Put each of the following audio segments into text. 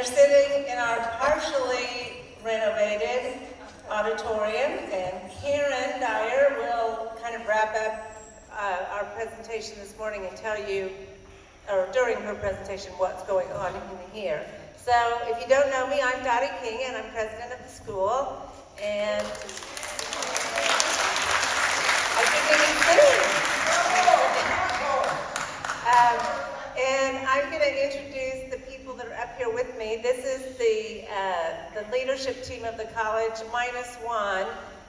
We're sitting in our partially renovated auditorium, and Karen Dyer will kind of wrap up our presentation this morning and tell you, or during her presentation, what's going on in here. So if you don't know me, I'm Dottie King, and I'm president of the school, and I think we can sing. And I'm going to introduce the people that are up here with me. This is the leadership team of the college, minus one.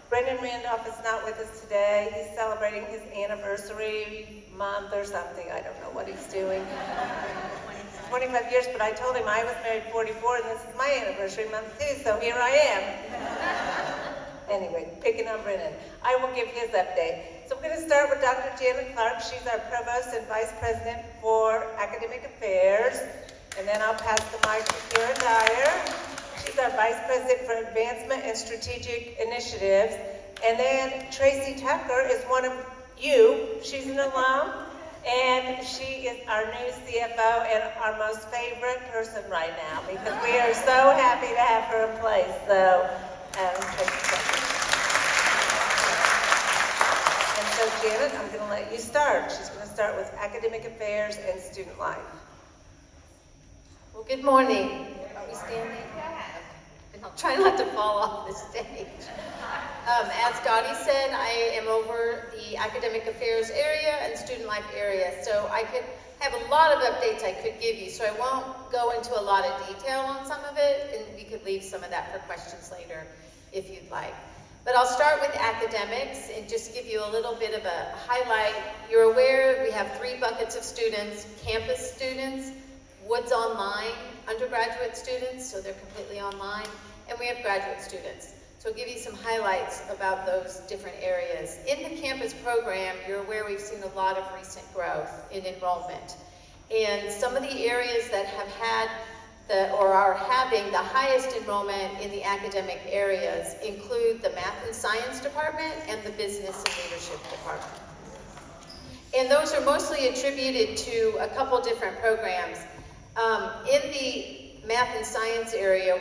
Brendan Randolph is not with us today. He's celebrating his anniversary month or something. I don't know what he's doing. 25 years, but I told him I was married 44, and this is my anniversary month too, so here I am. Anyway, picking on Brennan. I will give his update. So we're going to start with Dr. Janet Clark. She's our Provost and Vice President for Academic Affairs. And then I'll pass the mic to Karen Dyer. She's our Vice President for Advancement and Strategic Initiatives. And then Tracy Tucker is one of you. She's an alum. And she is our new CFO and our most favorite person right now, because we are so happy to have her in place. So, Tracy Tucker. And so, Janet, I'm going to let you start. She's going to start with academic affairs and student life. Well, good morning. Are we standing? And I'll try not to fall off the stage. As Dottie said, I am over the academic affairs area and student life area, so I could have a lot of updates I could give you, so I won't go into a lot of detail on some of it, and we could leave some of that for questions later if you'd like. But I'll start with academics and just give you a little bit of a highlight. You're aware we have 3 buckets of students: campus students, Woods Online undergraduate students, so they're completely online, and we have graduate students. So I'll give you some highlights about those different areas. In the campus program, you're aware we've seen a lot of recent growth in enrollment. And some of the areas that have had or are having the highest enrollment in the academic areas include the Math and Science Department and the Business and Leadership Department. And those are mostly attributed to a couple different programs. In the Math and Science area,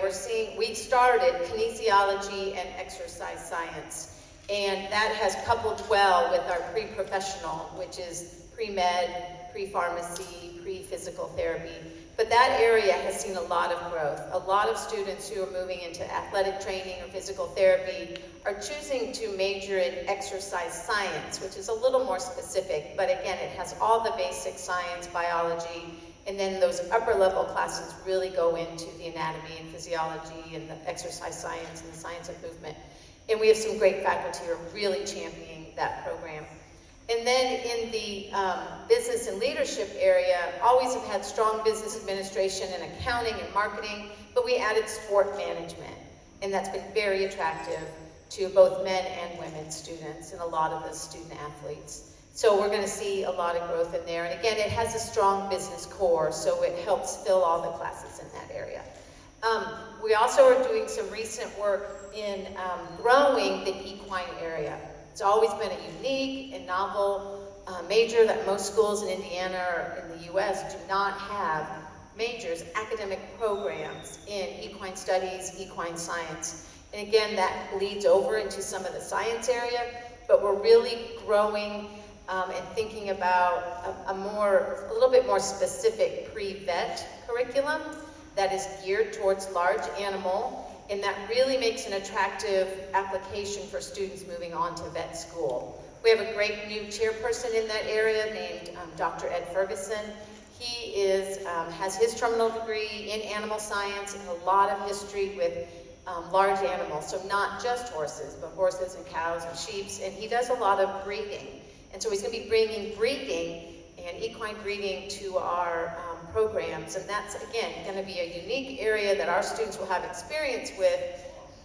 we started kinesiology and exercise science, and that has coupled well with our pre-professional, which is pre-med, pre-pharmacy, pre-physical therapy. But that area has seen a lot of growth. A lot of students who are moving into athletic training or physical therapy are choosing to major in exercise science, which is a little more specific, but again, it has all the basic science, biology, and then those upper level classes really go into the anatomy and physiology and the exercise science and the science of movement. And we have some great faculty who are really championing that program. And then in the business and leadership area, always have had strong business administration and accounting and marketing, but we added sport management. And that's been very attractive to both men and women students and a lot of the student athletes. So we're going to see a lot of growth in there. And again, it has a strong business core, so it helps fill all the classes in that area. We also are doing some recent work in growing the equine area. It's always been a unique and novel major that most schools in Indiana or in the US do not have majors, academic programs in equine studies, equine science. And again, that bleeds over into some of the science area, but we're really growing and thinking about a little bit more specific pre-vet curriculum that is geared towards large animal, and that really makes an attractive application for students moving on to vet school. We have a great new chairperson in that area named Dr. Ed Ferguson. He has his terminal degree in animal science and a lot of history with large animals, so not just horses, but horses and cows and sheep, and he does a lot of breeding. And so he's going to be bringing breeding and equine breeding to our programs, and that's, again, going to be a unique area that our students will have experience with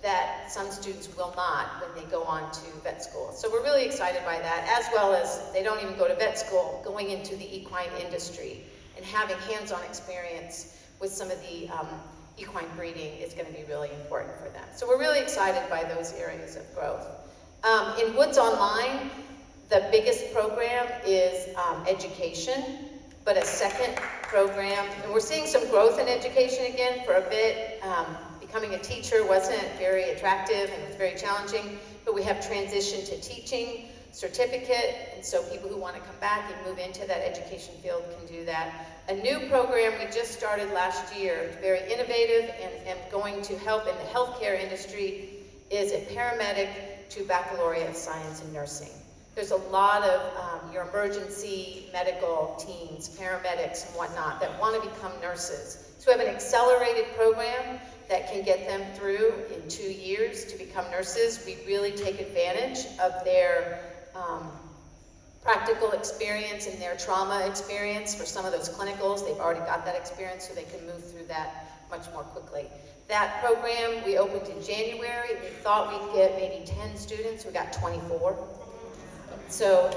that some students will not when they go on to vet school. So we're really excited by that, as well as they don't even go to vet school, going into the equine industry and having hands-on experience with some of the equine breeding is going to be really important for them. So we're really excited by those areas of growth. In Woods Online, the biggest program is education, but a second program. And we're seeing some growth in education again for a bit. Becoming a teacher wasn't very attractive and it was very challenging, but we have transitioned to teaching certificate, and so people who want to come back and move into that education field can do that. A new program we just started last year, very innovative and going to help in the healthcare industry, is a paramedic to baccalaureate of science in nursing. There's a lot of your emergency medical teams, paramedics and whatnot that want to become nurses. So we have an accelerated program that can get them through in 2 years to become nurses. We really take advantage of their practical experience and their trauma experience for some of those clinicals. They've already got that experience, so they can move through that much more quickly. That program we opened in January. We thought we'd get maybe 10 students. We got 24. So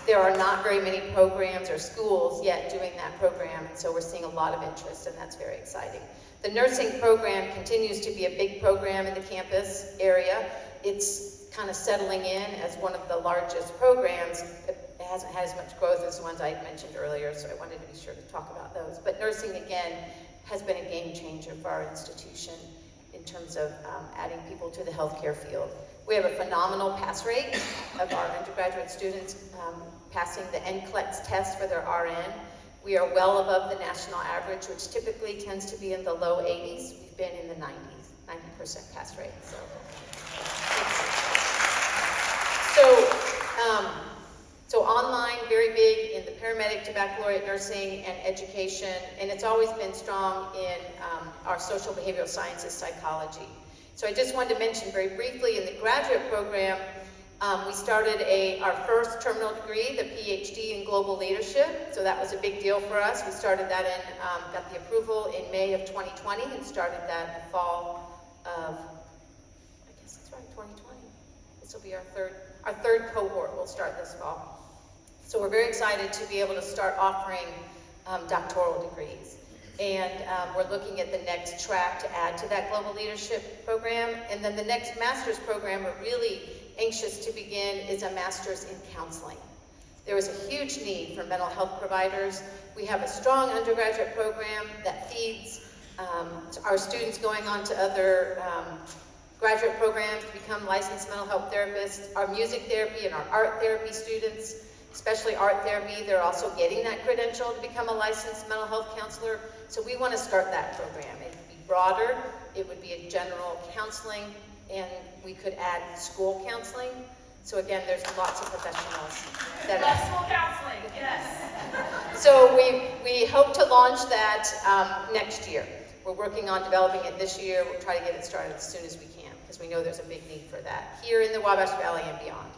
there are not very many programs or schools yet doing that program, and so we're seeing a lot of interest, and that's very exciting. The nursing program continues to be a big program in the campus area. It's kind of settling in as one of the largest programs. It hasn't had as much growth as the ones I mentioned earlier, so I wanted to be sure to talk about those. But nursing, again, has been a game changer for our institution in terms of adding people to the healthcare field. We have a phenomenal pass rate of our undergraduate students passing the NCLEX test for their RN. We are well above the national average, which typically tends to be in the low 80s. We've been in the 90s, 90% pass rate. So online, very big in the paramedic to baccalaureate nursing and education, and it's always been strong in our social behavioral sciences psychology. So I just wanted to mention very briefly in the graduate program, we started our first terminal degree, the PhD in global leadership. So that was a big deal for us. We started that got the approval in May of 2020 and started that in the fall of, I guess it's right, 2020. This will be our third cohort will start this fall. So we're very excited to be able to start offering doctoral degrees. And we're looking at the next track to add to that global leadership program. And then the next master's program we're really anxious to begin is a master's in counseling. There is a huge need for mental health providers. We have a strong undergraduate program that feeds our students going on to other graduate programs to become licensed mental health therapists. Our music therapy and our art therapy students, especially art therapy, they're also getting that credential to become a licensed mental health counselor. So we want to start that program. It would be broader, it would be a general counseling, and we could add school counseling. So again, there's lots of professionals that School counseling, yes. So we hope to launch that next year. We're working on developing it this year. We'll try to get it started as soon as we can, because we know there's a big need for that here in the Wabash Valley and beyond.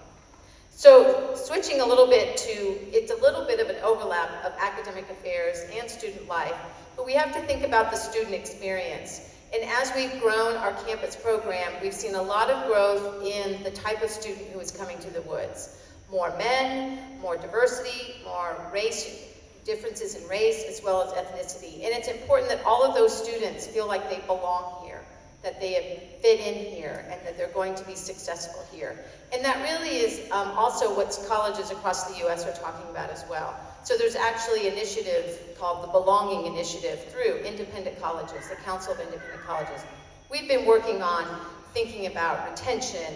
So switching a little bit it's a little bit of an overlap of academic affairs and student life, but we have to think about the student experience. And as we've grown our campus program, we've seen a lot of growth in the type of student who is coming to the woods. More men, more diversity, more race, differences in race, as well as ethnicity. And it's important that all of those students feel like they belong here, that they fit in here, and that they're going to be successful here. And that really is also what colleges across the U.S. are talking about as well. So there's actually an initiative called the Belonging Initiative through independent colleges, the Council of Independent Colleges. We've been working on thinking about retention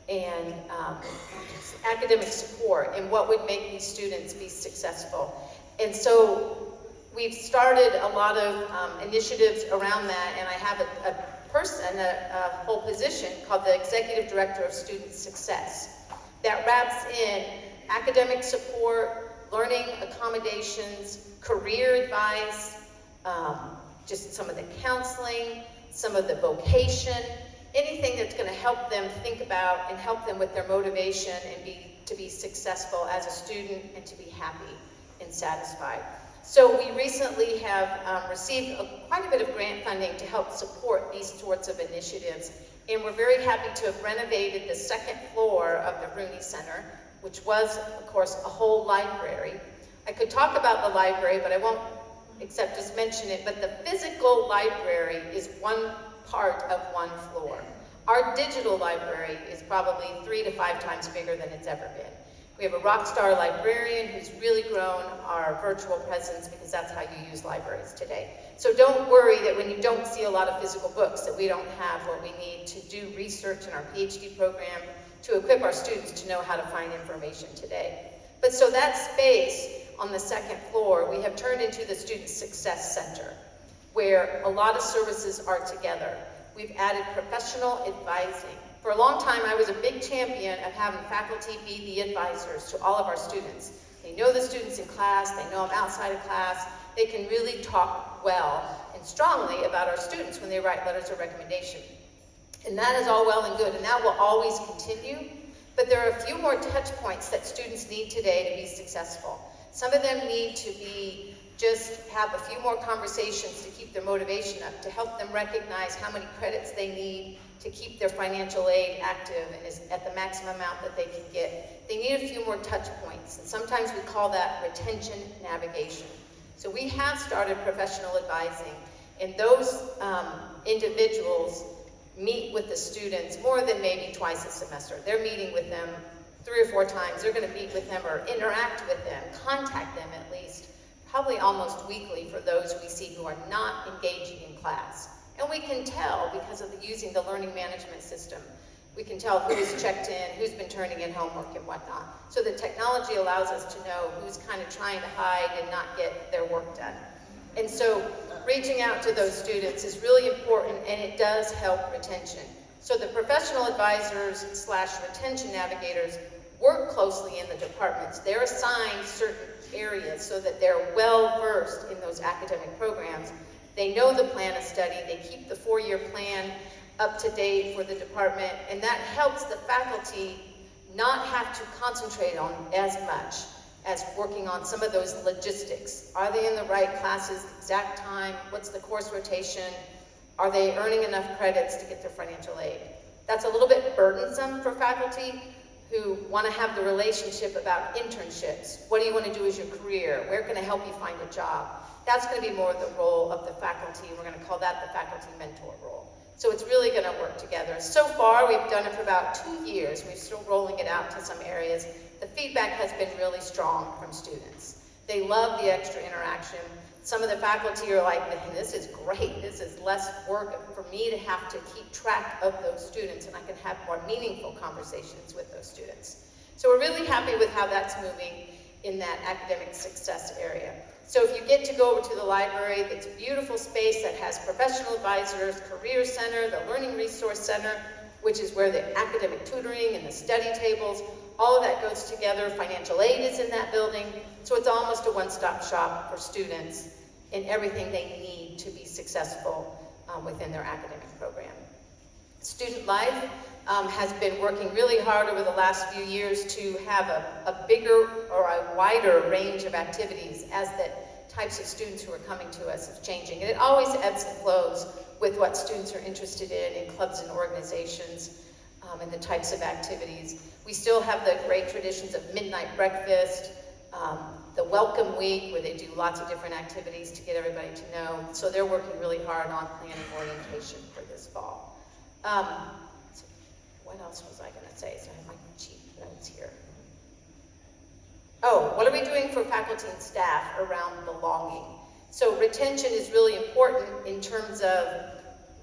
and academic support and what would make these students be successful. And so we've started a lot of initiatives around that, and I have a whole position called the Executive Director of Student Success that wraps in academic support, learning accommodations, career advice, just some of the counseling, some of the vocation, anything that's going to help them think about and help them with their motivation and to be successful as a student and to be happy and satisfied. So we recently have received quite a bit of grant funding to help support these sorts of initiatives. And we're very happy to have renovated the second floor of the Rooney Center, which was, of course, a whole library. I could talk about the library, but I won't except just mention it, but the physical library is one part of one floor. Our digital library is probably 3 to 5 times bigger than it's ever been. We have a rock star librarian who's really grown our virtual presence because that's how you use libraries today. So don't worry that when you don't see a lot of physical books that we don't have what we need to do research in our PhD program to equip our students to know how to find information today. But so that space on the second floor, we have turned into the Student Success Center, where a lot of services are together. We've added professional advising. For a long time, I was a big champion of having faculty be the advisors to all of our students. They know the students in class, they know them outside of class, they can really talk well and strongly about our students when they write letters of recommendation. And that is all well and good, and that will always continue, but there are a few more touch points that students need today to be successful. Some of them need to be just have a few more conversations to keep their motivation up, to help them recognize how many credits they need to keep their financial aid active and is at the maximum amount that they can get. They need a few more touch points, and sometimes we call that retention navigation. So we have started professional advising, and those individuals meet with the students more than maybe twice a semester. They're meeting with them 3 or 4 times. They're going to meet with them or interact with them, contact them at least, probably almost weekly for those we see who are not engaging in class. And we can tell because of using the learning management system. We can tell who's checked in, who's been turning in homework and whatnot. So the technology allows us to know who's kind of trying to hide and not get their work done. And so reaching out to those students is really important, and it does help retention. So the professional advisors / retention navigators work closely in the departments. They're assigned certain areas so that they're well versed in those academic programs. They know the plan of study, they keep the 4-year plan up to date for the department, and that helps the faculty not have to concentrate on as much as working on some of those logistics. Are they in the right classes, exact time, what's the course rotation, are they earning enough credits to get their financial aid? That's a little bit burdensome for faculty who want to have the relationship about internships. What do you want to do as your career? Where can I help you find a job? That's going to be more the role of the faculty. We're going to call that the faculty mentor role. So it's really going to work together. So far, we've done it for about 2 years. We're still rolling it out to some areas. The feedback has been really strong from students. They love the extra interaction. Some of the faculty are like, this is great. This is less work for me to have to keep track of those students, and I can have more meaningful conversations with those students. So we're really happy with how that's moving in that academic success area. So if you get to go over to the library, it's a beautiful space that has professional advisors, career center, the learning resource center, which is where the academic tutoring and the study tables, all of that goes together. Financial aid is in that building. So it's almost a one-stop shop for students and everything they need to be successful within their academic program. Student Life has been working really hard over the last few years to have a bigger or a wider range of activities as the types of students who are coming to us is changing. And it always ebbs and flows with what students are interested in clubs and organizations and the types of activities. We still have the great traditions of midnight breakfast, the welcome week where they do lots of different activities to get everybody to know. So they're working really hard on planning orientation for this fall. So what else was I going to say? So I have my cheat notes here. Oh, what are we doing for faculty and staff around belonging? So retention is really important in terms of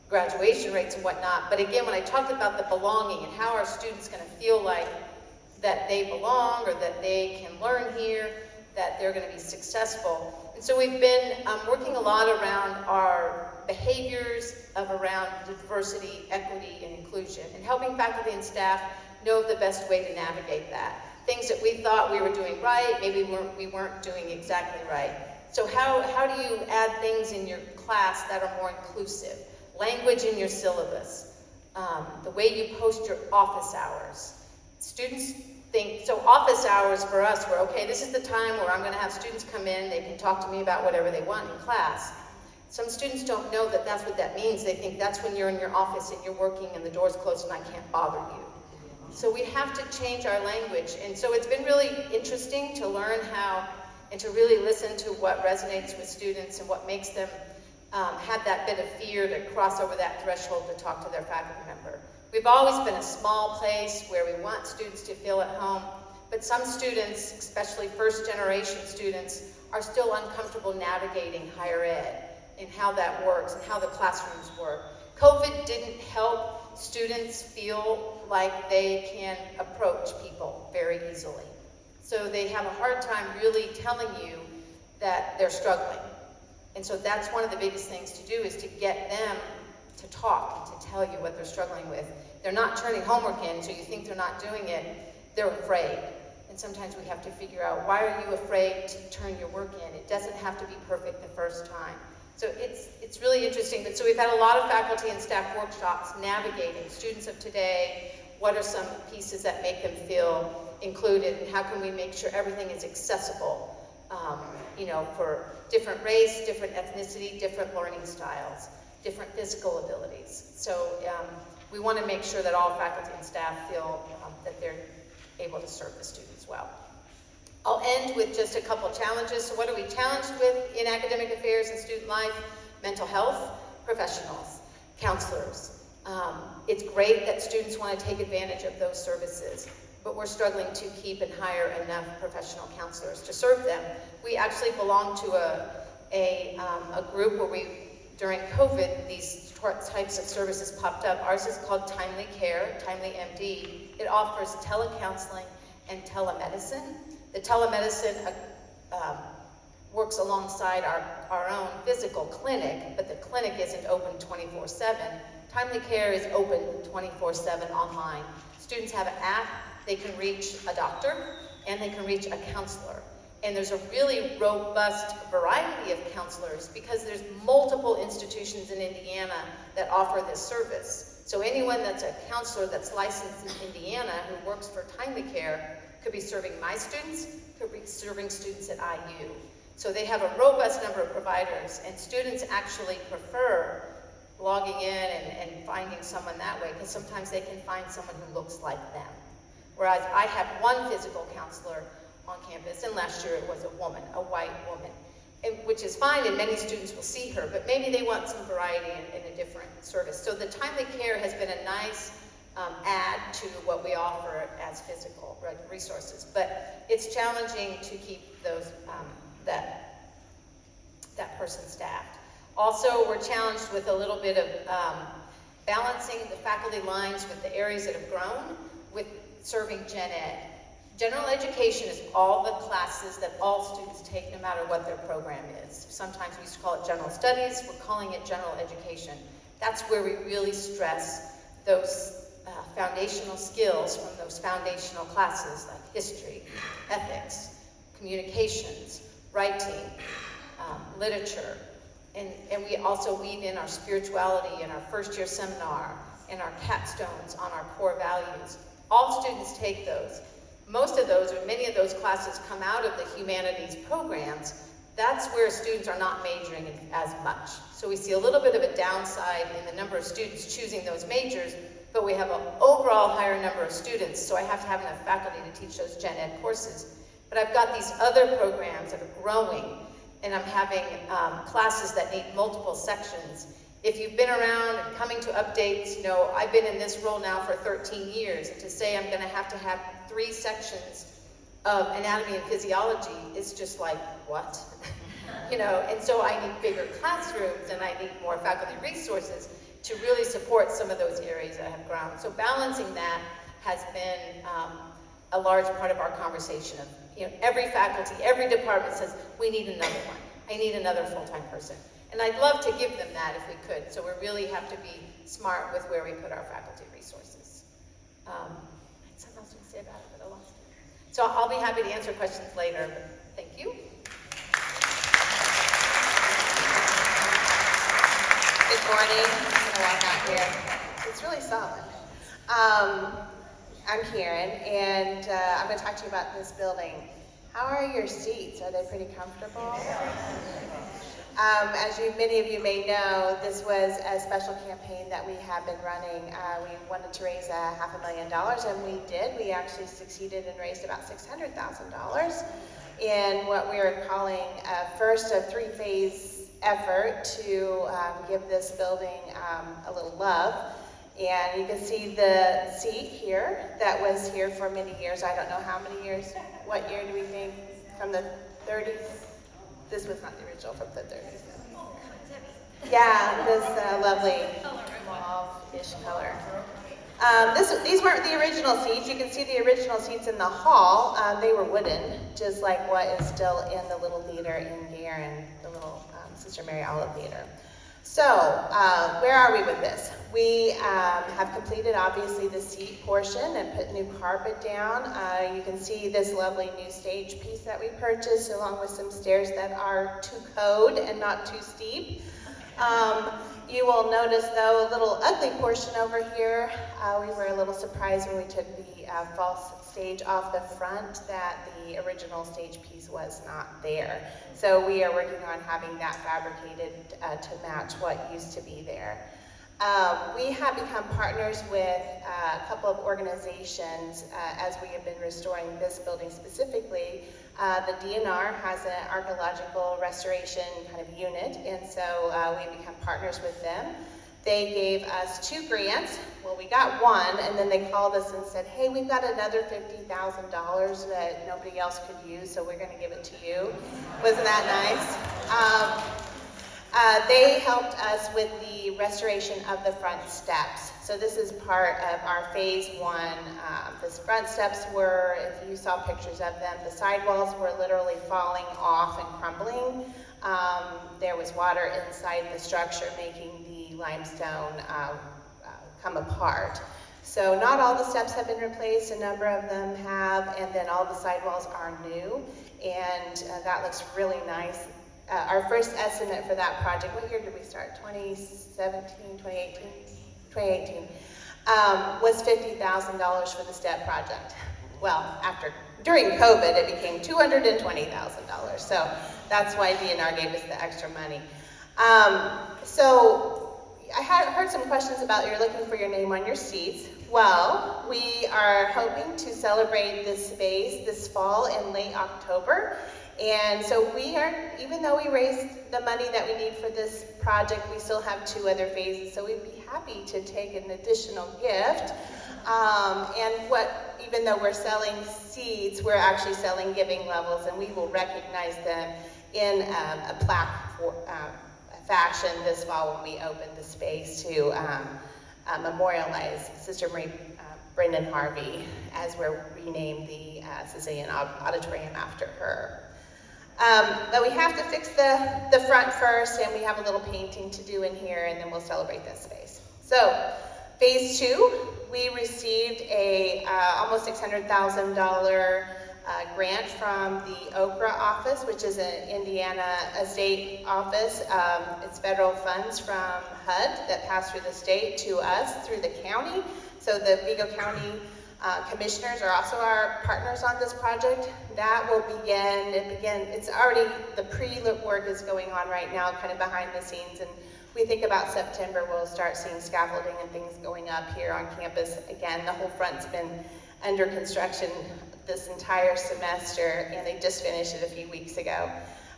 graduation rates and whatnot. But again, when I talked about the belonging and how our students going to feel like that they belong or that they can learn here, that they're going to be successful. And so we've been working a lot around our behaviors around diversity, equity, and inclusion, and helping faculty and staff know the best way to navigate that. Things that we thought we were doing right, maybe we weren't doing exactly right. So how do you add things in your class that are more inclusive? Language in your syllabus, the way you post your office hours. Students think, so office hours for us were, okay, this is the time where I'm going to have students come in, they can talk to me about whatever they want in class. Some students don't know that that's what that means. They think that's when you're in your office and you're working and the door's closed and I can't bother you. So we have to change our language. And so it's been really interesting to learn how and to really listen to what resonates with students and what makes them have that bit of fear to cross over that threshold to talk to their faculty member. We've always been a small place where we want students to feel at home, but some students, especially first-generation students, are still uncomfortable navigating higher ed and how that works and how the classrooms work. COVID didn't help students feel like they can approach people very easily. So they have a hard time really telling you that they're struggling. And so that's one of the biggest things to do, is to get them to talk and to tell you what they're struggling with. They're not turning homework in, so you think they're not doing it. They're afraid. And sometimes we have to figure out, why are you afraid to turn your work in? It doesn't have to be perfect the first time. So it's really interesting. But so we've had a lot of faculty and staff workshops navigating students of today. What are some pieces that make them feel included, and how can we make sure everything is accessible, you know, for different race, different ethnicity, different learning styles, different physical abilities. So we want to make sure that all faculty and staff feel that they're able to serve the students well. I'll end with just a couple challenges. So what are we challenged with in academic affairs and student life? Mental health professionals, counselors. It's great that students want to take advantage of those services, but we're struggling to keep and hire enough professional counselors to serve them. We actually belong to a group where during COVID, these types of services popped up. Ours is called Timely Care, Timely MD. It offers telecounseling and telemedicine. The telemedicine works alongside our own physical clinic, but the clinic isn't open 24/7. Timely Care is open 24/7 online. Students have an app, they can reach a doctor, and they can reach a counselor. And there's a really robust variety of counselors because there's multiple institutions in Indiana that offer this service. So anyone that's a counselor that's licensed in Indiana who works for Timely Care could be serving my students, could be serving students at IU. So they have a robust number of providers, and students actually prefer logging in and finding someone that way, because sometimes they can find someone who looks like them. Whereas I have one physical counselor on campus, and last year it was a woman, a white woman, which is fine, and many students will see her, but maybe they want some variety in a different service. So the Timely Care has been a nice add to what we offer as physical resources, but it's challenging to keep those that person staffed. Also, we're challenged with a little bit of balancing the faculty lines with the areas that have grown with serving gen ed. General education is all the classes that all students take, no matter what their program is. Sometimes we used to call it general studies, we're calling it general education. That's where we really stress those foundational skills from those foundational classes like history, ethics, communications, writing, literature, and we also weave in our spirituality in our first year seminar and our capstones on our core values. All students take those. Most of those, or many of those classes come out of the humanities programs. That's where students are not majoring in as much. So we see a little bit of a downside in the number of students choosing those majors, but we have an overall higher number of students, so I have to have enough faculty to teach those gen ed courses. But I've got these other programs that are growing, and I'm having classes that need multiple sections. If you've been around and coming to updates, you know, I've been in this role now for 13 years, and to say I'm gonna have to have 3 sections of anatomy and physiology is just like, what? You know, and so I need bigger classrooms, and I need more faculty resources to really support some of those areas that have grown. So balancing that has been a large part of our conversation. Of, you know, every faculty, every department says, we need another one. I need another full-time person. And I'd love to give them that if we could. So we really have to be smart with where we put our faculty resources. I had something else to say about it, but I lost it. So I'll be happy to answer questions later, but thank you. Good morning. I'm gonna walk out here. It's really solid. I'm Karen, and I'm gonna talk to you about this building. How are your seats? Are they pretty comfortable? As many of you may know, this was a special campaign that we have been running. We wanted to raise $500,000, and we did. We actually succeeded and raised about $600,000 in what we are calling a first of 3-phase effort to give this building a little love. And you can see the seat here that was here for many years. I don't know how many years. What year do we think? From the 30s? This was not the original, from the 30s. Yeah, this lovely mauve-ish color. These weren't the original seats. You can see the original seats in the hall. They were wooden, just like what is still in the Little Theater in Guerin, the little Sister Mary Olive Theater. So, where are we with this? We have completed, obviously, the seat portion and put new carpet down. You can see this lovely new stage piece that we purchased, along with some stairs that are to code and not too steep. You will notice, though, a little ugly portion over here. We were a little surprised when we took the false stage off the front that the original stage piece was not there. So we are working on having that fabricated to match what used to be there. We have become partners with a couple of organizations as we have been restoring this building specifically. The DNR has an archaeological restoration kind of unit, and so we become partners with them. They gave us 2 grants. Well, we got one, and then they called us and said, hey, we've got another $50,000 that nobody else could use, so we're going to give it to you. Wasn't that nice? They helped us with the restoration of the front steps. So this is part of our phase 1. The front steps were, if you saw pictures of them, the sidewalls were literally falling off and crumbling. There was water inside the structure making the limestone come apart. So not all the steps have been replaced, a number of them have, and then all the sidewalls are new, and that looks really nice. Our first estimate for that project, what year did we start? 2017, 2018? 2018, was $50,000 for the step project. Well, during COVID, it became $220,000. So that's why DNR gave us the extra money. So I heard some questions about you're looking for your name on your seats. Well, we are hoping to celebrate this space this fall in late October. And so we are, even though we raised the money that we need for this project, we still have 2 other phases. So we'd be happy to take an additional gift. Even though we're selling seeds, we're actually selling giving levels, and we will recognize them in a plaque fashion this fall when we open the space to memorialize Sister Marie Brendan Harvey as we're renamed the Sicilian Auditorium after her. But we have to fix the front first, and we have a little painting to do in here, and then we'll celebrate that space. So, phase 2, we received a almost $600,000 grant from the Okra office, which is an Indiana state office. It's federal funds from HUD that pass through the state to us through the county. So the Vigo County commissioners are also our partners on this project. That will begin, it's already, the pre-work is going on right now, kind of behind the scenes, and we think about September we'll start seeing scaffolding and things going up here on campus. Again, the whole front's been under construction this entire semester, and they just finished it a few weeks ago.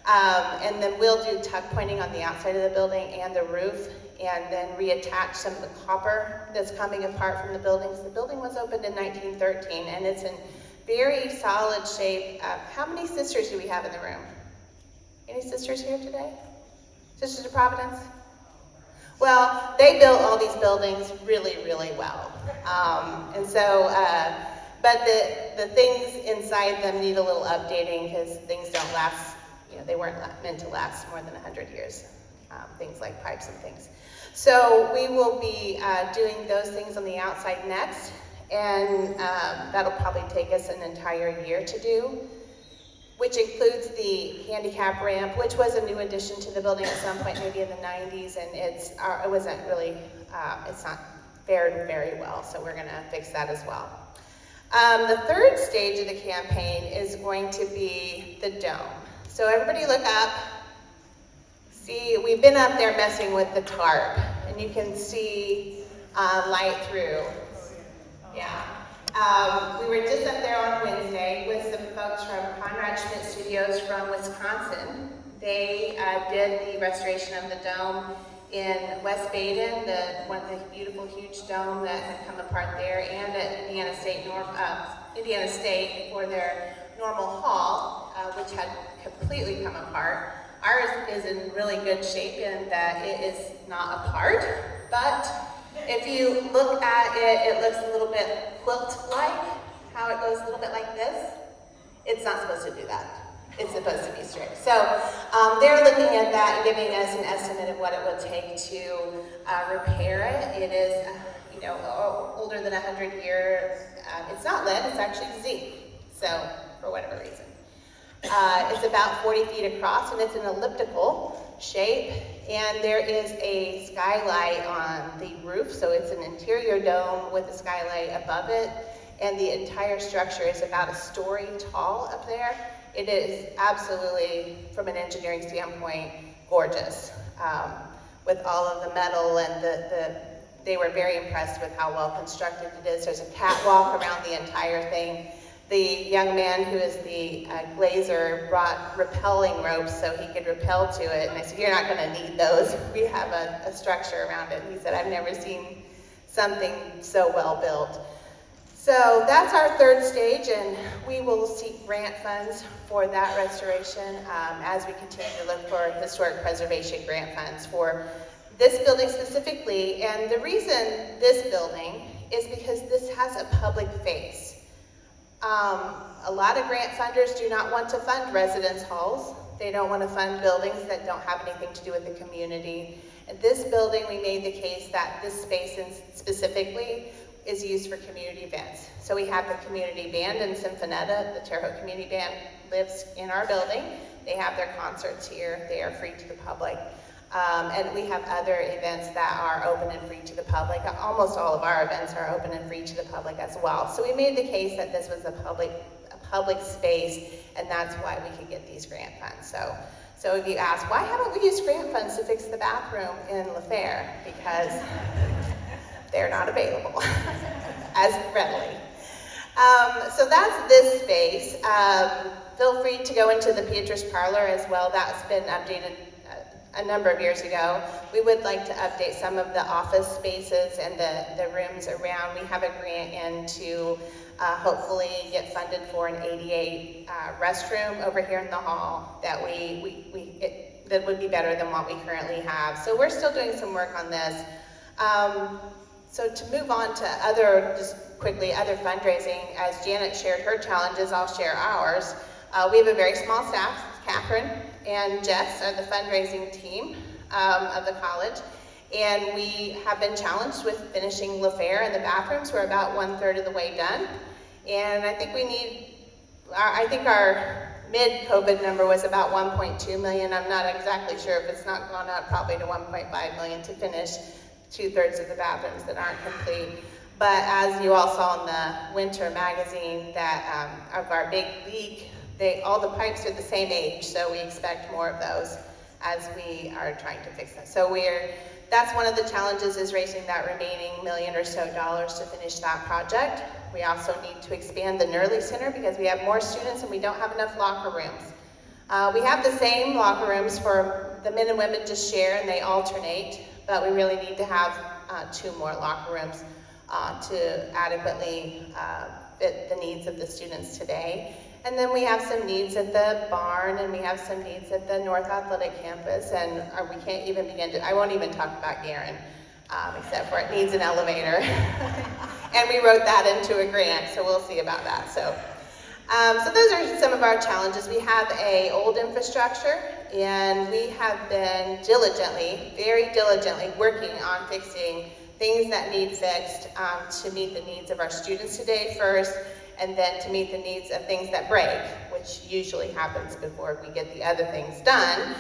And then we'll do tuck pointing on the outside of the building and the roof, and then reattach some of the copper that's coming apart from the buildings. The building was opened in 1913, and it's in very solid shape. How many sisters do we have in the room? Any sisters here today? Sisters of Providence? Well, they built all these buildings really, really well. But the things inside them need a little updating because things don't last, they weren't meant to last more than 100 years. Things like pipes and things. So we will be doing those things on the outside next, and that'll probably take us an entire year to do, which includes the handicap ramp, which was a new addition to the building at some point, maybe in the 90s, and it wasn't really, it's not fared very well, so we're gonna fix that as well. The third stage of the campaign is going to be the dome. So everybody look up. See, we've been up there messing with the tarp, and you can see light through. Yeah. We were just up there on Wednesday with some folks from Conrad Schmidt Studios from Wisconsin. They did the restoration of the dome, in West Baden, one of the beautiful huge dome that had come apart there, and at Indiana State for their normal hall, which had completely come apart. Ours is in really good shape in that it is not apart, but if you look at it, it looks a little bit quilt-like, how it goes a little bit like this. It's not supposed to do that. It's supposed to be straight. So they're looking at that and giving us an estimate of what it will take to repair it. It is, older than 100 years. It's not lead, it's actually zinc. So, for whatever reason. It's about 40 feet across, and it's an elliptical shape. And there is a skylight on the roof, so it's an interior dome with a skylight above it. And the entire structure is about a story tall up there. It is absolutely, from an engineering standpoint, gorgeous. With all of the metal and they were very impressed with how well constructed it is. There's a catwalk around the entire thing. The young man who is the glazer brought rappelling ropes so he could rappel to it. And I said, you're not gonna need those. We have a structure around it. And he said, I've never seen something so well built. So that's our third stage, and we will seek grant funds for that restoration as we continue to look for historic preservation grant funds for this building specifically. And the reason this building is because this has a public face. A lot of grant funders do not want to fund residence halls. They don't want to fund buildings that don't have anything to do with the community. And this building, we made the case that this space specifically is used for community events. So we have the community band in Sinfonetta. The Terre Haute Community Band lives in our building. They have their concerts here. They are free to the public. And we have other events that are open and free to the public. Almost all of our events are open and free to the public as well. So we made the case that this was a public space, and that's why we could get these grant funds. So if you ask, why haven't we used grant funds to fix the bathroom in La Fere? Because they're not available as readily. So that's this space. Feel free to go into the Beatrice Parlor as well. That's been updated a number of years ago. We would like to update some of the office spaces and the rooms around. We have a grant in to hopefully get funded for an ADA restroom over here in the hall that that would be better than what we currently have. So we're still doing some work on this. So to move on to just quickly, other fundraising, as Janet shared her challenges, I'll share ours. We have a very small staff. Catherine and Jess are the fundraising team of the college, and we have been challenged with finishing La Fere and the bathrooms. We're about 1/3 of the way done, and I think I think our mid-COVID number was about 1.2 million. I'm not exactly sure if it's not gone up probably to 1.5 million to finish 2/3 of the bathrooms that aren't complete. But as you all saw in the winter magazine, that of our big leak, all the pipes are the same age, so we expect more of those as we are trying to fix that. So that's one of the challenges, is raising that remaining $1 million or so to finish that project. We also need to expand the Nerley Center because we have more students and we don't have enough locker rooms. We have the same locker rooms for the men and women to share, and they alternate, but we really need to have 2 more locker rooms to adequately fit the needs of the students today. And then we have some needs at the barn, and we have some needs at the North Athletic Campus, and we can't even I won't even talk about Guerin, except for it needs an elevator. And we wrote that into a grant, so we'll see about that. So those are some of our challenges. We have an old infrastructure, and we have been very diligently working on fixing things that need fixed to meet the needs of our students today first, and then to meet the needs of things that break, which usually happens before we get the other things done,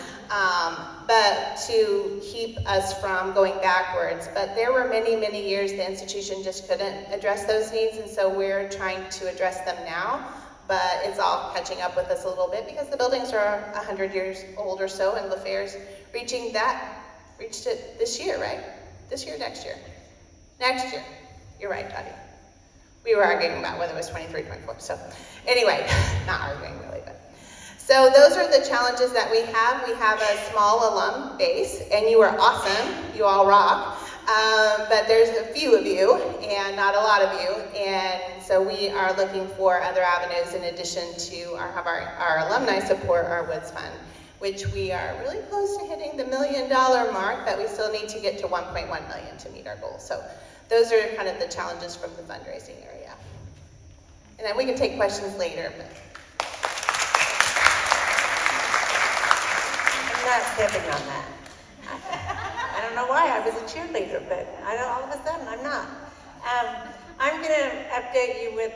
but to keep us from going backwards. But there were many, many years the institution just couldn't address those needs, and so we're trying to address them now, but it's all catching up with us a little bit because the buildings are 100 years old or so, and La Fere's reached it this year, right? This year, next year? Next year. You're right, Dottie. We were arguing about whether it was 23, 24. So anyway, not arguing really, but. So those are the challenges that we have. We have a small alum base, and you are awesome. You all rock. But there's a few of you, and not a lot of you. And so we are looking for other avenues in addition to our alumni support, our Woods Fund, which we are really close to hitting the $1 million mark, but we still need to get to 1.1 million to meet our goal. So those are kind of the challenges from the fundraising area. And then we can take questions later. But I'm not stepping on that. I don't know why, I was a cheerleader, but all of a sudden I'm not. I'm gonna update you with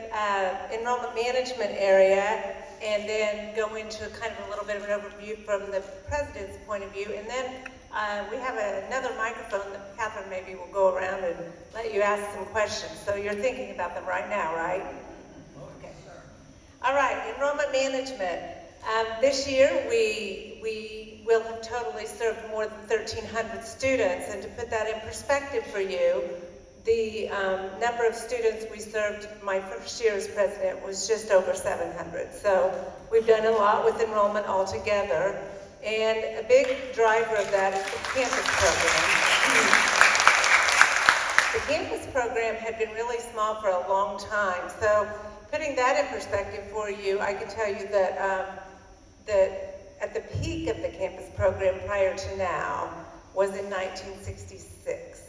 enrollment management area and then go into kind of a little bit of an overview from the president's point of view. And then we have another microphone that Catherine maybe will go around and let you ask some questions. So you're thinking about them right now, right? Okay. All right, enrollment management. This year we will have totally served more than 1,300 students, and to put that in perspective for you, the number of students we served my first year as president was just over 700. So we've done a lot with enrollment altogether, and a big driver of that is the campus program. The campus program had been really small for a long time, so putting that in perspective for you, I can tell you that at the peak of the campus program prior to now was in 1966.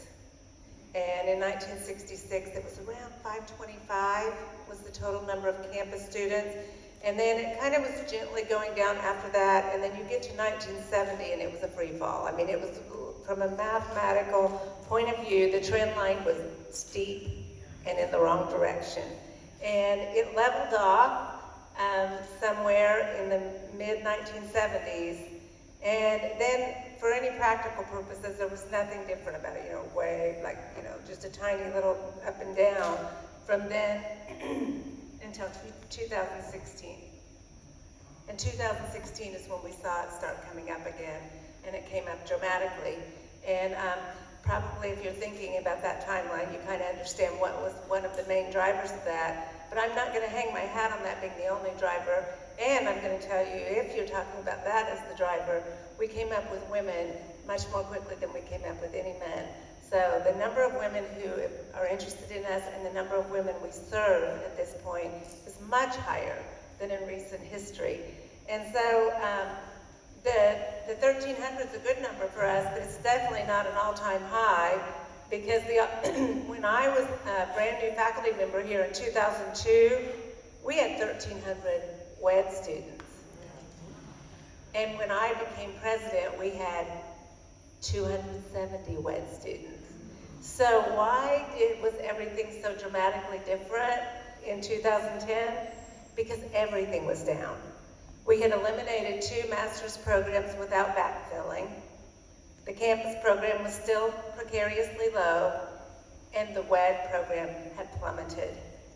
And in 1966, it was around 525 was the total number of campus students. And then it kind of was gently going down after that. And then you get to 1970 and it was a free fall. I mean, it was, from a mathematical point of view, the trend line was steep and in the wrong direction. And it leveled off somewhere in the mid-1970s. And then, for any practical purposes, there was nothing different about it, just a tiny little up and down from then until 2016. And 2016 is when we saw it start coming up again, and it came up dramatically. And probably if you're thinking about that timeline, you kind of understand what was one of the main drivers of that. But I'm not going to hang my hat on that being the only driver. And I'm going to tell you, if you're talking about that as the driver, we came up with women much more quickly than we came up with any men. So the number of women who are interested in us and the number of women we serve at this point is much higher than in recent history. And so the 1,300 is a good number for us, but it's definitely not an all-time high, because when I was a brand new faculty member here in 2002, we had 1,300 WED students. And when I became president, we had 270 WED students. So why was everything so dramatically different in 2010? Because everything was down. We had eliminated 2 master's programs without backfilling. The campus program was still precariously low, and the WED program had plummeted.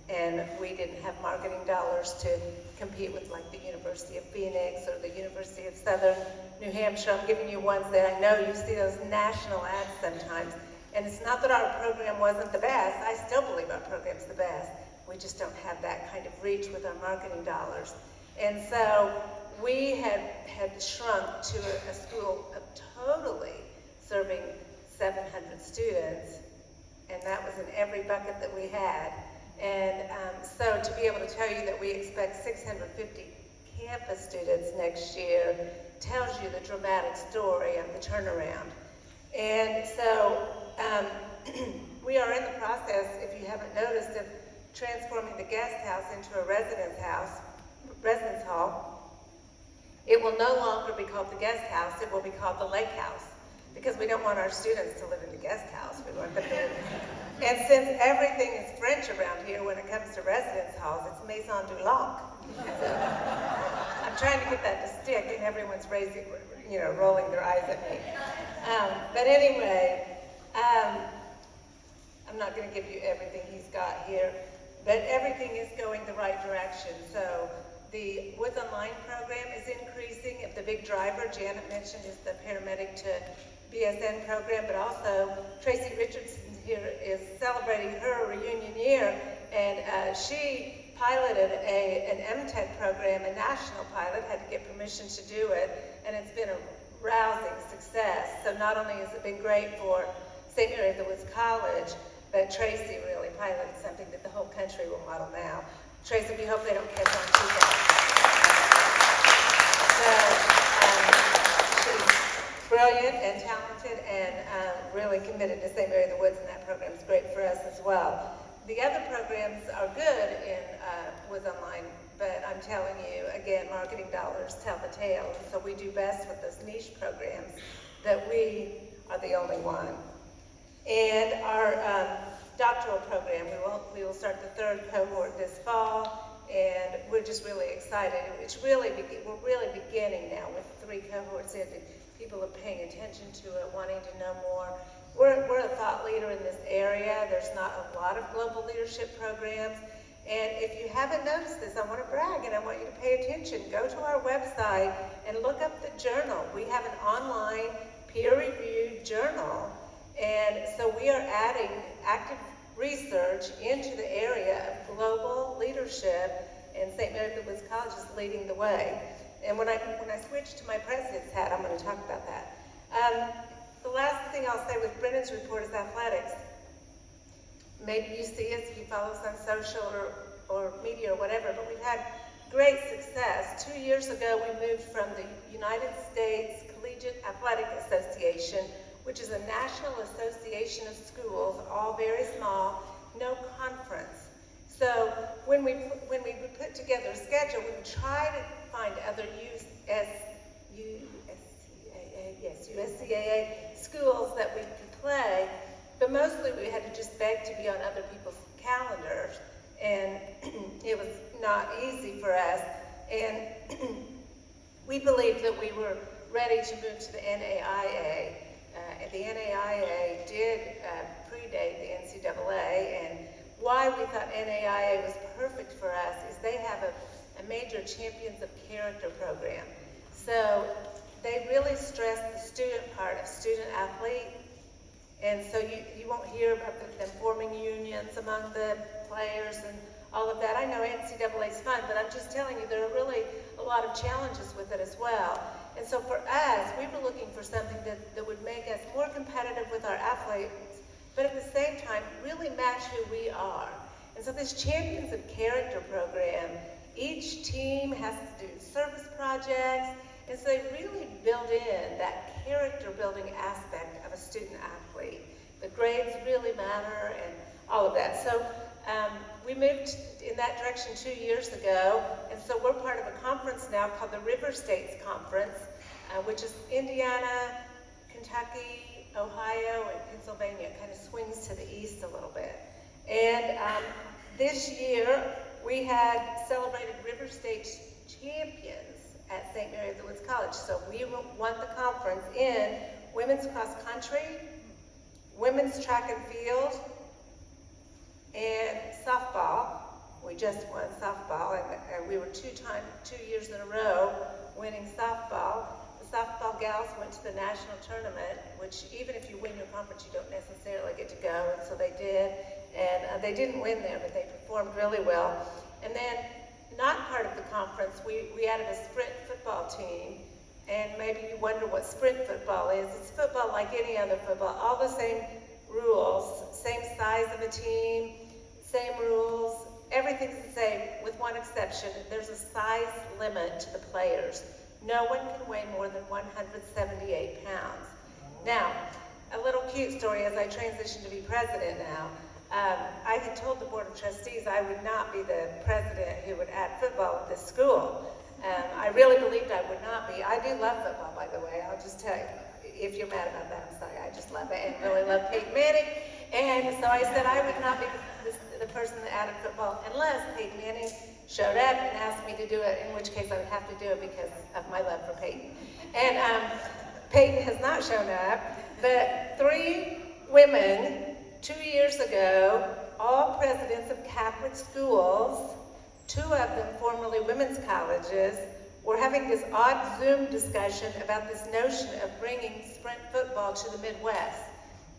And we didn't have marketing dollars to compete with like the University of Phoenix or the University of Southern New Hampshire. I'm giving you ones that I know you see those national ads sometimes. And it's not that our program wasn't the best. I still believe our program's the best. We just don't have that kind of reach with our marketing dollars. And so we had shrunk to a school of totally serving 700 students, and that was in every bucket that we had. And so to be able to tell you that we expect 650 campus students next year tells you the dramatic story of the turnaround. And so we are in the process, if you haven't noticed, of transforming the guest house into a residence hall. It will no longer be called the guest house, it will be called the lake house, because we don't want our students to live in the guest house. We want them to. And since everything is French around here when it comes to residence halls, it's maison du lac. I'm trying to get that to stick, and everyone's rolling their eyes at me. But anyway, I'm not going to give you everything he's got here, but everything is going the right direction. So the Woods Online program is increasing. If the big driver, Janet mentioned, is the paramedic to BSN program, but also Tracy Richardson here is celebrating her reunion year, and she piloted an MTech program, a national pilot, had to get permission to do it, and it's been a rousing success. So not only has it been great for St. Mary of the Woods College, but Tracy really piloted something that the whole country will model now. Tracy, we hope they don't catch on too fast. So, she's brilliant and talented and really committed to St. Mary of the Woods, and that program is great for us as well. The other programs are good in Woods Online, but I'm telling you, again, marketing dollars tell the tale. So we do best with those niche programs that we are the only one. And our doctoral program, we will start the 3rd cohort this fall, and we're just really excited. We're really beginning now with 3 cohorts in. People are paying attention to it, wanting to know more. We're a thought leader in this area. There's not a lot of global leadership programs. And if you haven't noticed this, I want to brag and I want you to pay attention. Go to our website and look up the journal. We have an online peer-reviewed journal. And so we are adding active research into the area of global leadership, and St. Mary of the Woods College is leading the way. And when I switch to my president's hat, I'm going to talk about that. The last thing I'll say with Brennan's report is athletics. Maybe you see us if you follow us on social or media or whatever, but we've had great success. 2 years ago, we moved from the United States Collegiate Athletic Association, which is a national association of schools, all very small, no conference. So when we would put together a schedule, we would try to find other USCAA schools that we could play, but mostly we had to just beg to be on other people's calendars, and it was not easy for us. And we believed that we were ready to move to the NAIA. The NAIA did predate the NCAA, and why we thought NAIA was perfect for us is they have a major Champions of Character program. So they really stress the student part of student athlete, and so you won't hear about them forming unions among the players and all of that. I know NCAA is fun, but I'm just telling you there are really a lot of challenges with it as well. And so for us, we were looking for something that would make us more competitive with our athletes, but at the same time, really match who we are. And so this Champions of Character program, each team has to do service projects, and so they really build in that character building aspect of a student athlete. The grades really matter and all of that. So we moved in that direction 2 years ago, and so we're part of a conference now called the River States Conference, which is Indiana, Kentucky, Ohio, and Pennsylvania. It kind of swings to the east a little bit. And this year, we had celebrated River States champions at St. Mary of the Woods College. So we won the conference in women's cross country, women's track and field, and softball. We just won softball, and we were 2 years in a row winning softball. The softball gals went to the national tournament, which even if you win your conference, you don't necessarily get to go, and so they did. And they didn't win there, but they performed really well. And then, not part of the conference, we added a sprint football team. And maybe you wonder what sprint football is. It's football like any other football, all the same rules, same size of a team, same rules, everything's the same with one exception. There's a size limit to the players. No one can weigh more than 178 pounds. Now, a little cute story as I transition to be president now. I had told the Board of Trustees I would not be the president who would add football at this school. I really believed I would not be. I do love football, by the way. I'll just tell you. If you're mad about that, I'm sorry. I just love it and really love Peyton Manning. And so I said I would not be the person that added football unless Peyton Manning showed up and asked me to do it, in which case I would have to do it because of my love for Peyton. And Peyton has not shown up, but 3 women 2 years ago, all presidents of Catholic schools, 2 of them formerly women's colleges, were having this odd Zoom discussion about this notion of bringing sprint football to the Midwest.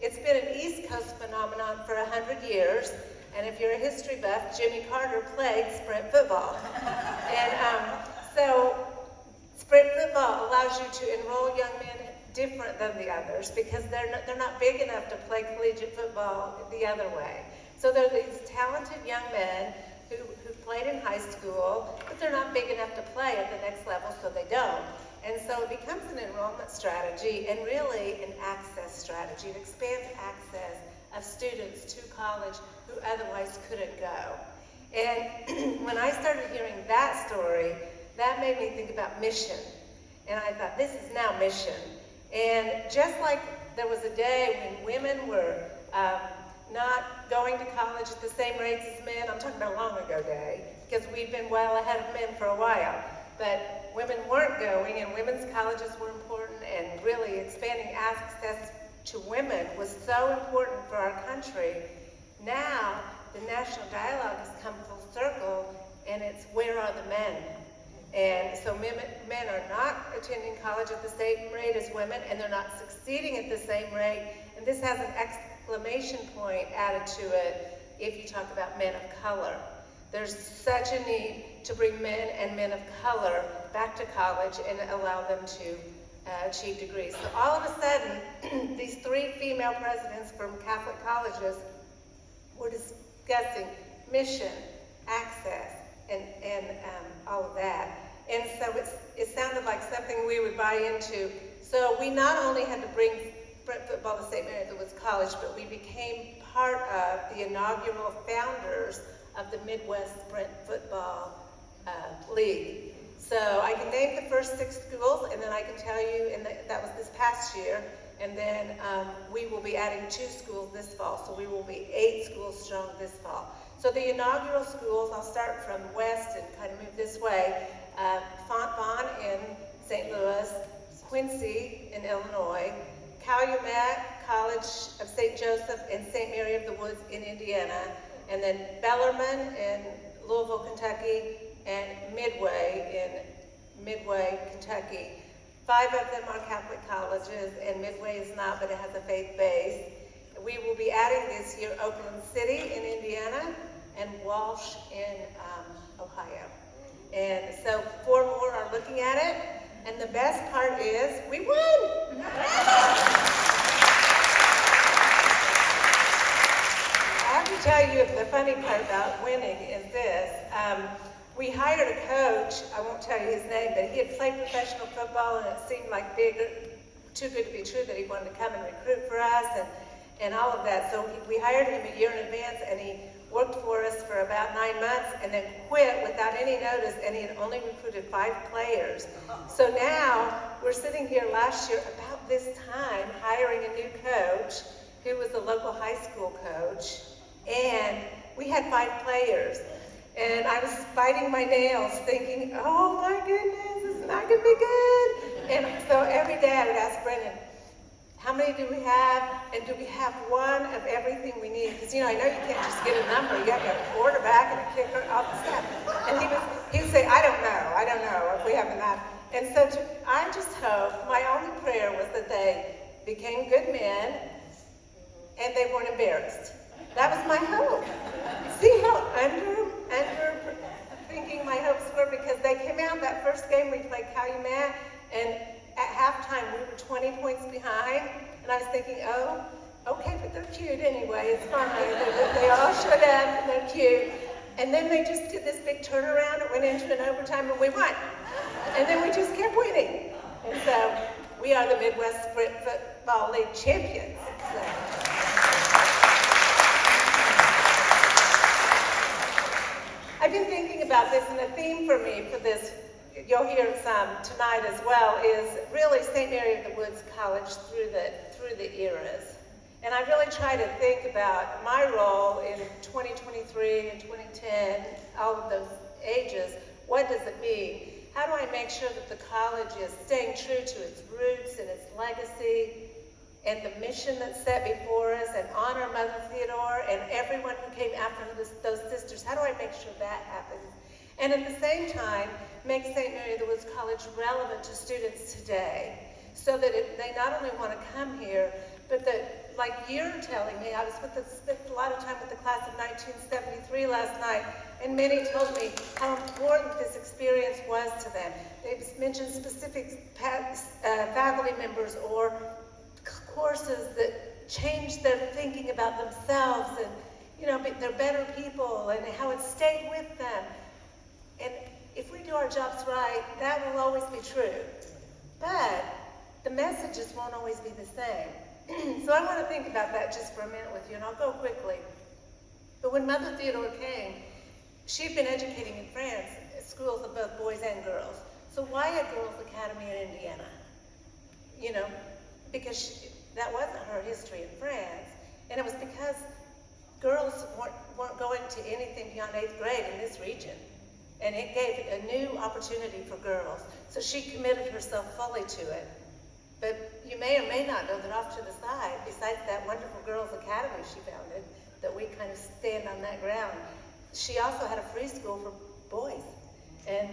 It's been an East Coast phenomenon for 100 years, And if you're a history buff, Jimmy Carter played sprint football. And so sprint football allows you to enroll young men different than the others because they're not big enough to play collegiate football the other way. So they're these talented young men who played in high school, but they're not big enough to play at the next level, so they don't. And so it becomes an enrollment strategy and really an access strategy. It expands access of students to college who otherwise couldn't go. And when I started hearing that story, that made me think about mission. And I thought, this is now mission. And just like there was a day when women were not going to college at the same rates as men, I'm talking about a long ago day, because we've been well ahead of men for a while. But women weren't going, and women's colleges were important, and really expanding access to women was so important for our country. Now, the national dialogue has come full circle, and it's where are the men? And so men are not attending college at the same rate as women, and they're not succeeding at the same rate. And this has an exclamation point added to it if you talk about men of color. There's such a need to bring men and men of color back to college and allow them to achieve degrees. So all of a sudden, these 3 female presidents from Catholic colleges were discussing mission, access, and all of that. And so it sounded like something we would buy into. So we not only had to bring sprint football to St. Mary of the Woods College, but we became part of the inaugural founders of the Midwest Sprint Football League. So I can name the first 6 schools, and then I can tell you, and that was this past year, and then we will be adding 2 schools this fall, so we will be 8 schools strong this fall. So the inaugural schools, I'll start from west and kind of move this way, Fontbonne in St. Louis, Quincy in Illinois, Calumet College of St. Joseph and St. Mary of the Woods in Indiana, and then Bellarmine in Louisville, Kentucky, and Midway in Midway, Kentucky. 5 of them are Catholic colleges, and Midway is not, but it has a faith base. We will be adding this year Oakland City in Indiana and Walsh in Ohio. And so 4 more are looking at it, and the best part is we won! I have to tell you, the funny part about winning is this. We hired a coach, I won't tell you his name, but he had played professional football, and it seemed like too good to be true that he wanted to come and recruit for us and all of that. So we hired him a year in advance, and he worked for us for about 9 months and then quit without any notice, and he had only recruited 5 players. So now we're sitting here last year about this time hiring a new coach who was a local high school coach, and we had 5 players. And I was biting my nails thinking, oh my goodness, this is not gonna be good. And so every day I would ask Brendan, how many do we have? And do we have one of everything we need? Because I know you can't just get a number. You have to have a quarterback and a kicker, all the stuff. And he would say, I don't know if we have enough. And so I just hope, my only prayer was that they became good men and they weren't embarrassed. That was my hope. See how under thinking my hopes were, because they came out that first game we played Calumet, and at halftime we were 20 points behind, and I was thinking, oh, okay, but they're cute anyway, it's fine. They all showed up, and they're cute. And then they just did this big turnaround, it went into an overtime, and we won. And then we just kept winning. And so we are the Midwest Sprint Football League champions. So. I've been thinking about this, and the theme for me for this, you'll hear some tonight as well, is really St. Mary of the Woods College through the eras. And I really try to think about my role in 2023 and 2010, all of those ages. What does it mean? How do I make sure that the college is staying true to its roots and its legacy and the mission that's set before us, and honor Mother Theodore and everyone who came after those sisters? How do I make sure that happens? And at the same time, make St. Mary of the Woods College relevant to students today, so that they not only want to come here, but that, like you're telling me, I spent a lot of time with the class of 1973 last night, and many told me how important this experience was to them. They mentioned specific faculty members or courses that changed their thinking about themselves, and they're better people, and how it stayed with them. And if we do our jobs right, that will always be true. But the messages won't always be the same. So I want to think about that just for a minute with you, and I'll go quickly. But when Mother Theodore came, she'd been educating in France at schools of both boys and girls. So why a girls' academy in Indiana? Because that wasn't her history in France. And it was because girls weren't going to anything beyond 8th grade in this region. And it gave a new opportunity for girls. So she committed herself fully to it. But you may or may not know that off to the side, besides that wonderful girls' academy she founded, that we kind of stand on that ground, she also had a free school for boys. And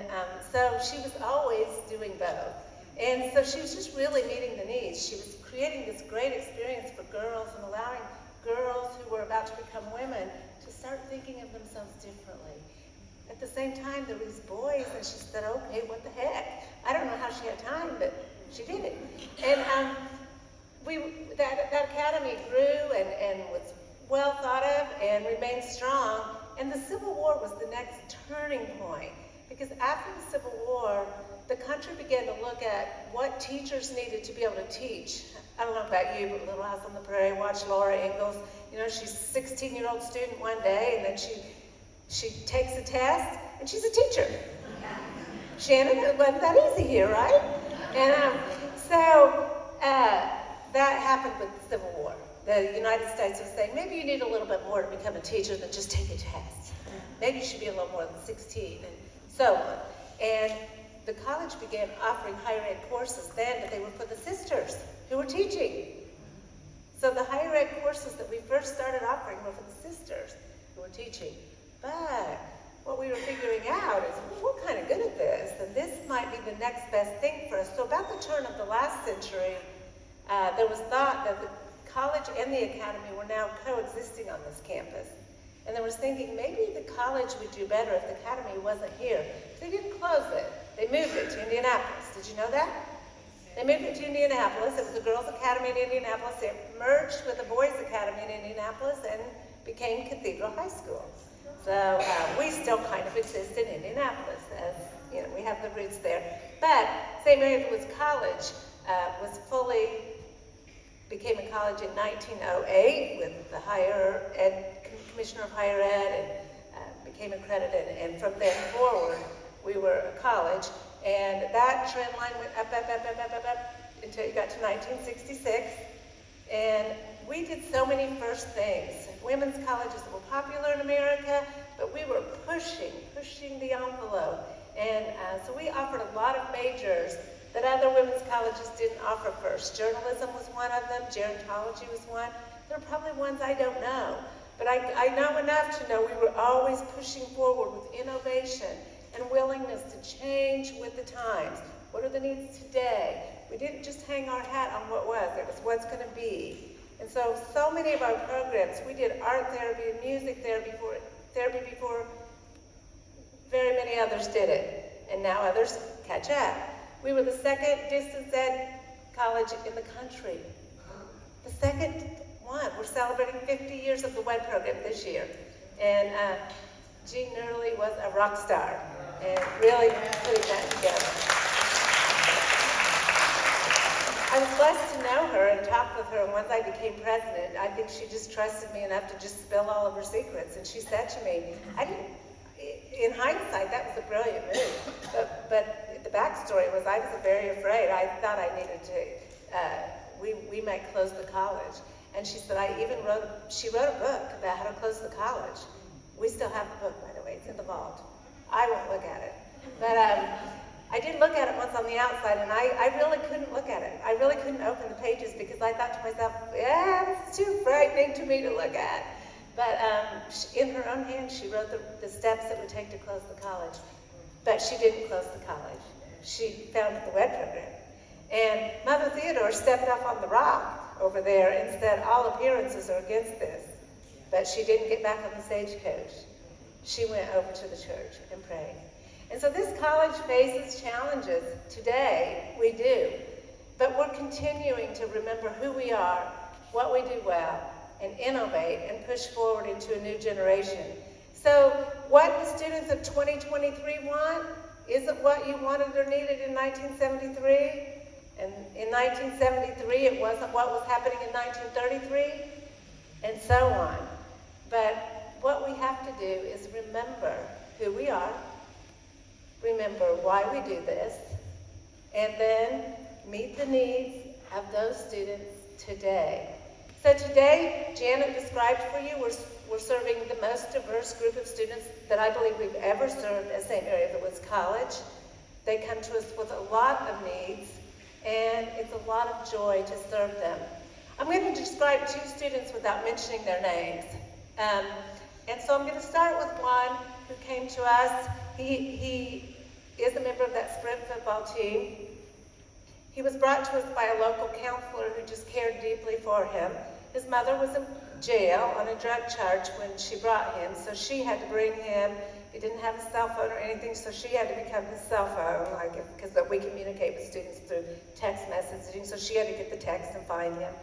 so she was always doing both. And so she was just really meeting the needs. She was creating this great experience for girls and allowing girls who were about to become women to start thinking of themselves differently. At the same time, there were these boys, and she said, okay, what the heck? I don't know how she had time, but she did it. And that academy grew and was well thought of and remained strong. And the Civil War was the next turning point, because after the Civil War, the country began to look at what teachers needed to be able to teach. I don't know about you, but Little House on the Prairie, watch Laura Ingalls. She's a 16-year-old student one day, and then she takes a test, and she's a teacher. Shannon, it wasn't that easy here, right? And so that happened with the Civil War. The United States was saying, maybe you need a little bit more to become a teacher than just take a test. Maybe you should be a little more than 16, and so on. And the college began offering higher ed courses then, but they were for the sisters who were teaching. So the higher ed courses that we first started offering were for the sisters who were teaching. But what we were figuring out is, well, we're kind of good at this, and this might be the next best thing for us. So about the turn of the last century, there was thought that the college and the academy were now coexisting on this campus. And there was thinking, maybe the college would do better if the academy wasn't here. They didn't close it. They moved it to Indianapolis. Did you know that? They moved it to Indianapolis. It was a girls' academy in Indianapolis. It merged with the boys' academy in Indianapolis and became Cathedral High School. So we still kind of exist in Indianapolis, as we have the roots there. But St. Mary's Woods College became a college in 1908 with the higher ed commissioner of higher ed, and became accredited. And from then forward, we were a college, and that trend line went up until you got to 1966. And we did so many first things. Women's colleges were popular in America, but we were pushing the envelope. And so we offered a lot of majors that other women's colleges didn't offer first. Journalism was one of them, gerontology was one. There are probably ones I don't know. But I know enough to know we were always pushing forward with innovation and willingness to change with the times. What are the needs today? We didn't just hang our hat on what was, it was what's going to be. And so many of our programs, we did art therapy and music therapy before very many others did it. And now others catch up. We were the second distance ed college in the country. The second one. We're celebrating 50 years of the WED program this year. And Jean Nerley was a rock star and really putting that together. I was blessed to know her and talk with her, and once I became president, I think she just trusted me enough to just spill all of her secrets. And she said to me, in hindsight, that was a brilliant move. But the backstory was I was very afraid. I thought I needed to, we might close the college. And she said, she wrote a book about how to close the college. We still have the book, by the way, it's in the vault. I won't look at it. But I did look at it once on the outside, and I really couldn't look at it. I really couldn't open the pages because I thought to myself, yeah, this is too frightening to me to look at. But in her own hand, she wrote the steps it would take to close the college. But she didn't close the college. She founded the WED program. And Mother Theodore stepped up on the rock over there and said, all appearances are against this. But but she didn't get back on the stagecoach. She went over to the church and prayed. And so this college faces challenges. Today, we do. But we're continuing to remember who we are, what we do well, and innovate and push forward into a new generation. So what the students of 2023 want isn't what you wanted or needed in 1973. And in 1973, it wasn't what was happening in 1933, and so on. But what we have to do is remember who we are, remember why we do this, and then meet the needs of those students today. So today, Janet described for you, we're serving the most diverse group of students that I believe we've ever served at St. Mary of the Woods College. They come to us with a lot of needs, and it's a lot of joy to serve them. I'm going to describe two students without mentioning their names. And so I'm going to start with one who came to us. He is a member of that sprint football team. He was brought to us by a local counselor who just cared deeply for him. His mother was in jail on a drug charge when she brought him, so she had to bring him. He didn't have a cell phone or anything, so she had to become his cell phone, because we communicate with students through text messaging, so she had to get the text and find him.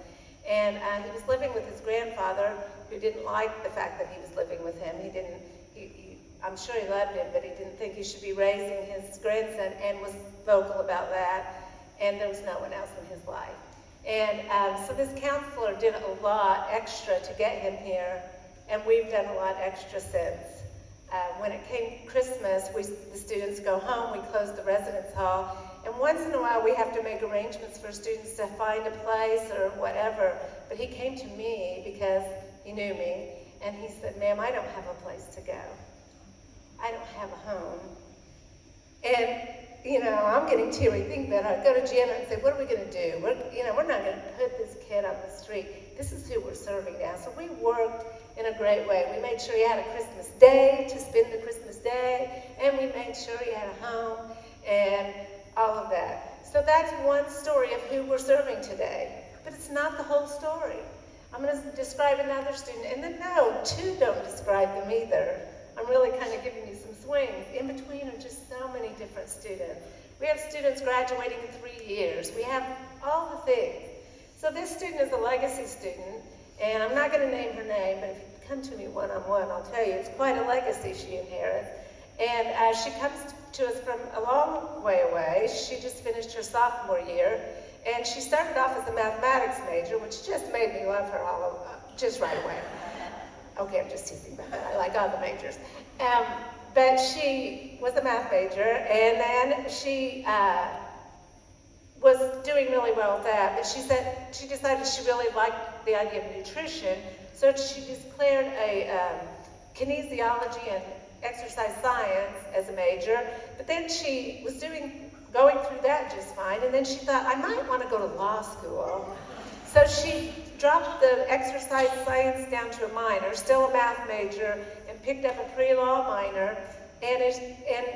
And he was living with his grandfather, who didn't like the fact that he was living with him. I'm sure he loved him, but he didn't think he should be raising his grandson, and was vocal about that. And there was no one else in his life. And so this counselor did a lot extra to get him here, and we've done a lot extra since. When it came Christmas, the students go home, we close the residence hall, and once in a while we have to make arrangements for students to find a place or whatever. But he came to me because he knew me, and he said, "Ma'am, I don't have a place to go. I don't have a home." And I'm getting teary thinking about it. I go to Janet and say, "What are we going to do? We're not going to put this kid on the street. This is who we're serving now." So we worked in a great way. We made sure he had a Christmas day to spend the Christmas day, and we made sure he had a home and all of that. So that's one story of who we're serving today. But it's not the whole story. I'm going to describe another student, and then no, two don't describe them either. I'm really kind of giving you some swings. In between are just so many different students. We have students graduating in 3 years. We have all the things. So this student is a legacy student, and I'm not going to name her name, but if you come to me one-on-one, I'll tell you, it's quite a legacy she inherits. And she comes to us from a long way away. She just finished her sophomore year, and she started off as a mathematics major, which just made me love her just right away. Okay, I'm just teasing about that. I like all the majors. But she was a math major, and then she was doing really well with that. But she decided she really liked the idea of nutrition, so she declared a kinesiology and exercise science as a major. But then she was going through that just fine, and then she thought, I might want to go to law school. So she dropped the exercise science down to a minor, still a math major, and picked up a pre-law minor. And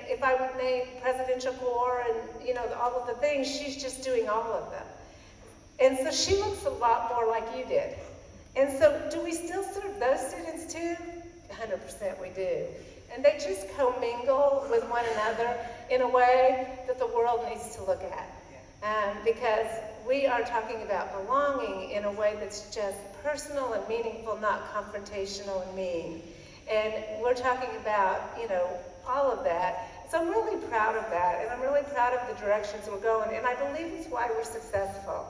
if I would name Presidential Corps and all of the things, she's just doing all of them. And so she looks a lot more like you did. And so do we still serve those students too? 100% we do. And they just commingle with one another in a way that the world needs to look at. Because we are talking about belonging in a way that's just personal and meaningful, not confrontational and mean. And we're talking about, all of that. So I'm really proud of that, and I'm really proud of the directions we're going, and I believe it's why we're successful.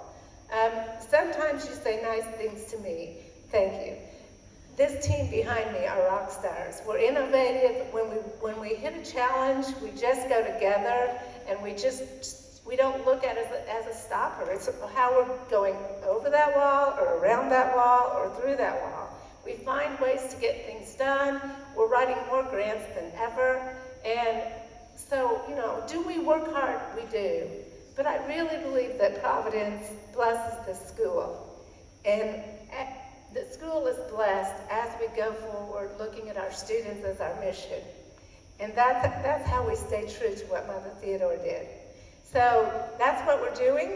Sometimes you say nice things to me. Thank you. This team behind me are rock stars. We're innovative. When we hit a challenge, we just go together, and we don't look at it as a stopper. It's how we're going over that wall, or around that wall, or through that wall. We find ways to get things done. We're writing more grants than ever. And so, do we work hard? We do. But I really believe that Providence blesses this school. And the school is blessed as we go forward, looking at our students as our mission. And that's how we stay true to what Mother Theodore did. So that's what we're doing.